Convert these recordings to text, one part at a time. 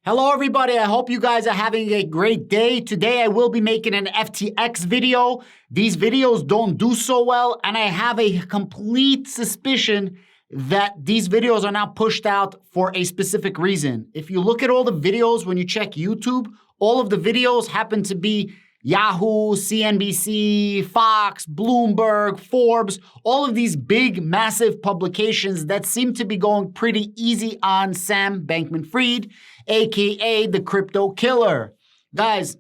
Hello everybody, I hope you guys are having a great day. Today I will be making an FTX video. These videos don't do so well, and I have a complete suspicion that these videos are not pushed out for a specific reason. If you look at all the videos when you check YouTube, all of the videos happen to be Yahoo, CNBC, Fox, Bloomberg, Forbes, all of these big, massive publications that seem to be going pretty easy on Sam Bankman-Fried, aka the crypto killer. Guys,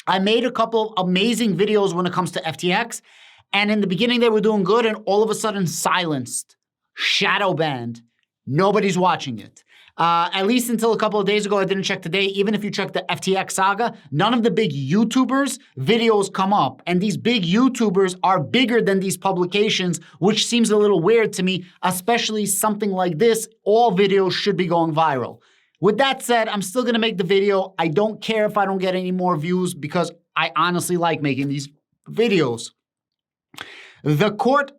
I made a couple of amazing videos when it comes to FTX, and in the beginning they were doing good, and all of a sudden silenced, shadow banned. Nobody's watching it. At least until a couple of days ago, I didn't check today. Even if you check the FTX saga, none of the big YouTubers' videos come up. And these big YouTubers are bigger than these publications, which seems a little weird to me, especially something like this. All videos should be going viral. With that said, I'm still going to make the video. I don't care if I don't get any more views because I honestly like making these videos. The court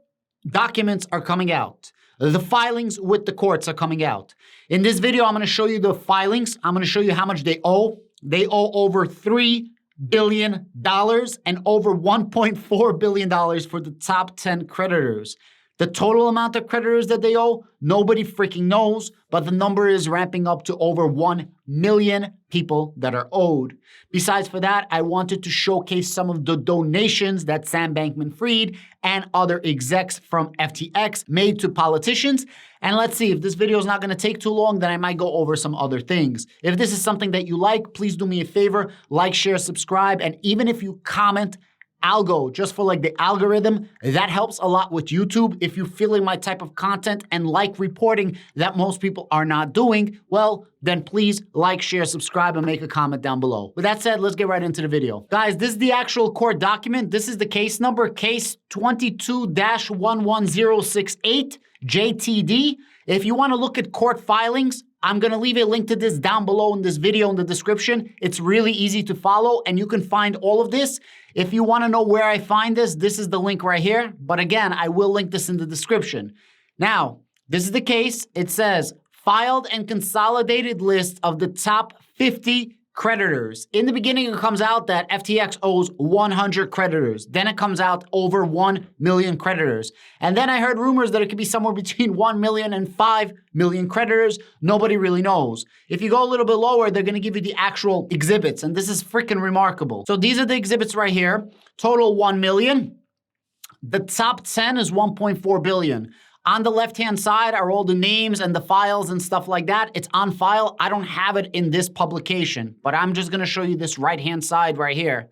documents are coming out. The filings with the courts are coming out. In this video, I'm going to show you the filings. I'm going to show you how much they owe. They owe over $3 billion and over $1.4 billion for the top 10 creditors. The total amount of creditors that they owe, nobody freaking knows, but the number is ramping up to over 1 million people that are owed. Besides for that, I wanted to showcase some of the donations that Sam Bankman-Fried and other execs from FTX made to politicians. And let's see, if this video is not going to take too long, then I might go over some other things. If this is something that you like, please do me a favor, like, share, subscribe, and even if you comment algo, just for like the algorithm, that helps a lot with YouTube. If you're feeling my type of content and like reporting that most people are not doing, well, then please like, share, subscribe, and make a comment down below. With that said, let's get right into the video. Guys, this is the actual court document. This is the case number, case 22-11068, JTD. If you want to look at court filings, I'm going to leave a link to this down below in this video in the description. It's really easy to follow, and you can find all of this. If you want to know where I find this, this is the link right here. But again, I will link this in the description. Now, this is the case. It says, filed and consolidated list of the top 50 creditors. In the beginning, it comes out that FTX owes 100 creditors. Then it comes out over 1 million creditors. And then I heard rumors that it could be somewhere between 1 million and 5 million creditors. Nobody really knows. If you go a little bit lower, they're going to give you the actual exhibits. And this is freaking remarkable. So these are the exhibits right here. Total 1 million. The top 10 is 1.4 billion. On the left-hand side are all the names and the files and stuff like that. It's on file. I don't have it in this publication, but I'm just going to show you this right-hand side right here.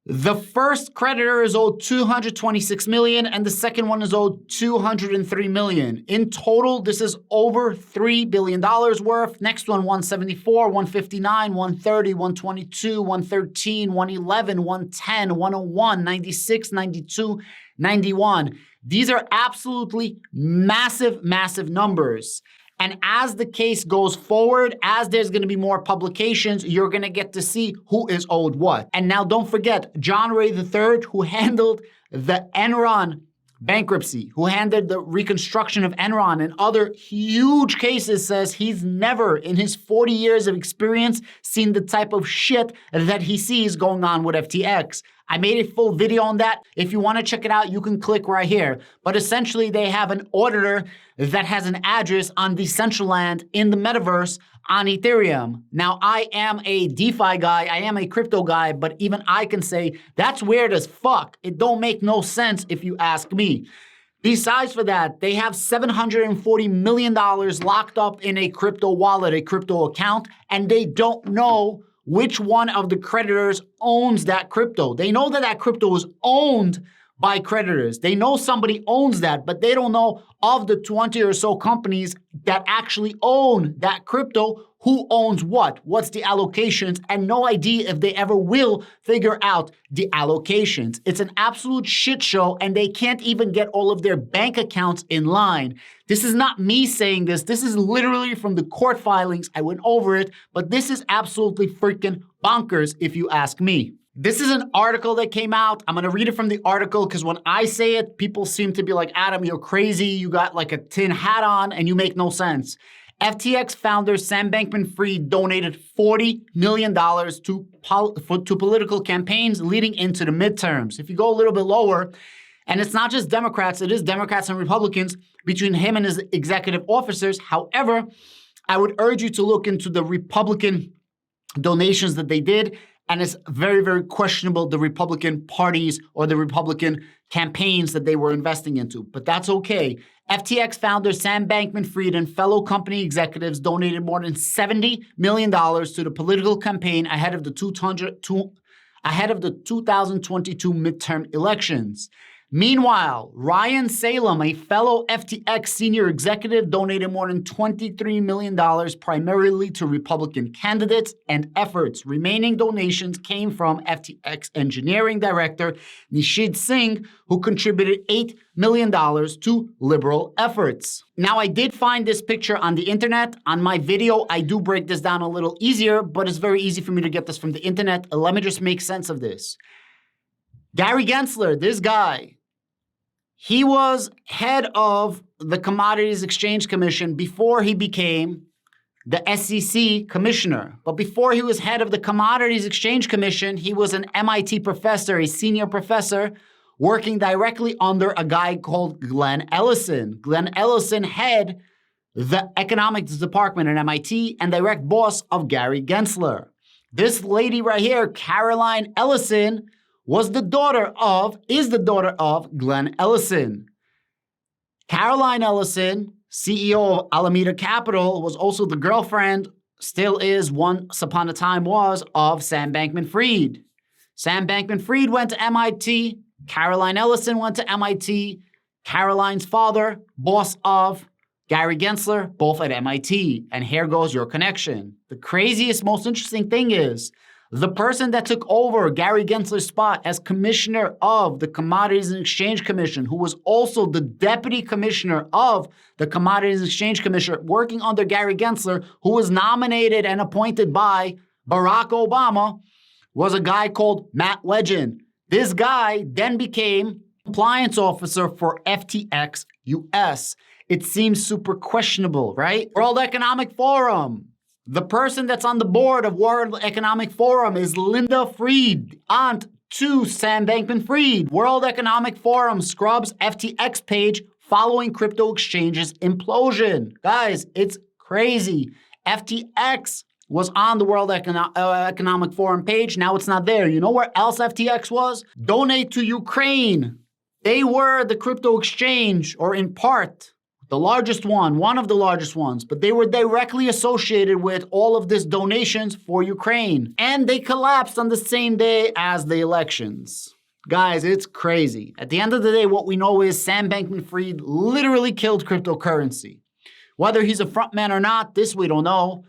The first creditor is owed $226 million, and the second one is owed $203 million. In total, this is over $3 billion worth. Next one, 174, 159, 130, 122, 113, 111, 110, 101, 96, 92, 91. These are absolutely massive, massive numbers. And as the case goes forward, as there's going to be more publications, you're going to get to see who is owed what. And now don't forget, John Ray III, who handled the Enron bankruptcy, who handled the reconstruction of Enron and other huge cases, says he's never in his 40 years of experience seen the type of shit that he sees going on with FTX. I made a full video on that. If you want to check it out, you can click right here. But essentially, they have an auditor that has an address on Decentraland in the metaverse on Ethereum. Now, I am a DeFi guy. I am a crypto guy, but even I can say that's weird as fuck. It don't make no sense if you ask me. Besides for that, they have $740 million locked up in a crypto wallet, a crypto account, and they don't know which one of the creditors owns that crypto. They know that that crypto is owned by creditors. They know somebody owns that, but they don't know of the 20 or so companies that actually own that crypto, who owns what, what's the allocations, and no idea if they ever will figure out the allocations. It's an absolute shit show, and they can't even get all of their bank accounts in line. This is not me saying this. This is literally from the court filings. I went over it, but this is absolutely freaking bonkers if you ask me. This is an article that came out. I'm going to read it from the article because when I say it, people seem to be like, Adam, you're crazy. You got like a tin hat on and you make no sense. FTX founder Sam Bankman-Fried donated $40 million to political campaigns leading into the midterms. If you go a little bit lower, and it's not just Democrats, it is Democrats and Republicans between him and his executive officers. However, I would urge you to look into the Republican donations that they did, and it's very, very questionable the Republican parties or the Republican campaigns that they were investing into, but that's okay. FTX founder Sam Bankman-Fried and fellow company executives donated more than $70 million to the political campaign ahead of the 2022 midterm elections. Meanwhile, Ryan Salem, a fellow FTX senior executive, donated more than $23 million primarily to Republican candidates and efforts. Remaining donations came from FTX engineering director Nishid Singh, who contributed $8 million to liberal efforts. Now, I did find this picture on the internet. On my video, I do break this down a little easier, but it's very easy for me to get this from the internet. Let me just make sense of this. Gary Gensler, this guy, he was head of the Commodities Exchange Commission before he became the SEC commissioner. But before he was head of the Commodities Exchange Commission, he was an MIT professor, a senior professor, working directly under a guy called Glenn Ellison. Glenn Ellison had the economics department at MIT and direct boss of Gary Gensler. This lady right here, Caroline Ellison, is the daughter of Glenn Ellison. Caroline Ellison, CEO of Alameda Capital, was also the girlfriend, still is, once upon a time was, of Sam Bankman-Fried. Sam Bankman-Fried went to MIT. Caroline Ellison went to MIT. Caroline's father, boss of Gary Gensler, both at MIT. And here goes your connection. The craziest, most interesting thing is, the person that took over Gary Gensler's spot as commissioner of the Commodities and Exchange Commission, who was also the deputy commissioner of the Commodities and Exchange Commission, working under Gary Gensler, who was nominated and appointed by Barack Obama, was a guy called Matt Legend. This guy then became compliance officer for FTX US. It seems super questionable, right? World Economic Forum. The person that's on the board of World Economic Forum is Linda Fried, aunt to Sam Bankman-Fried. World Economic Forum scrubs FTX page following crypto exchange's implosion. Guys, it's crazy. FTX was on the World Economic Forum page. Now it's not there. You know where else FTX was? Donate to Ukraine. They were the crypto exchange, or in part, the largest one of the largest ones, but they were directly associated with all of these donations for Ukraine. And they collapsed on the same day as the elections. Guys, it's crazy. At the end of the day, what we know is Sam Bankman-Fried literally killed cryptocurrency. Whether he's a frontman or not, this we don't know.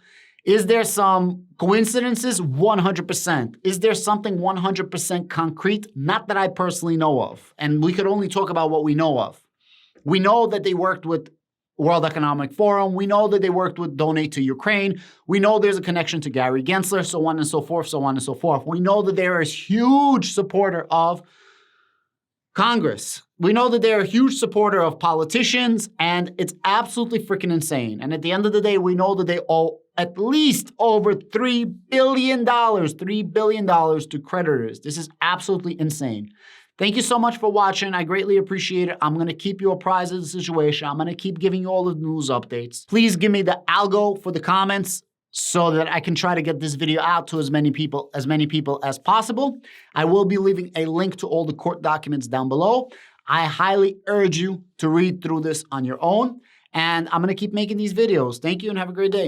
Is there some coincidences? 100%. Is there something 100% concrete? Not that I personally know of. And we could only talk about what we know of. We know that they worked with World Economic Forum. We know that they worked with Donate to Ukraine. We know there's a connection to Gary Gensler, so on and so forth, so on and so forth. We know that they're a huge supporter of Congress. We know that they're a huge supporter of politicians, and it's absolutely freaking insane. And at the end of the day, we know that they owe at least over $3 billion to creditors. This is absolutely insane. Thank you so much for watching. I greatly appreciate it. I'm going to keep you apprised of the situation. I'm going to keep giving you all the news updates. Please give me the algo for the comments so that I can try to get this video out to as many people as possible. I will be leaving a link to all the court documents down below. I highly urge you to read through this on your own. And I'm going to keep making these videos. Thank you and have a great day.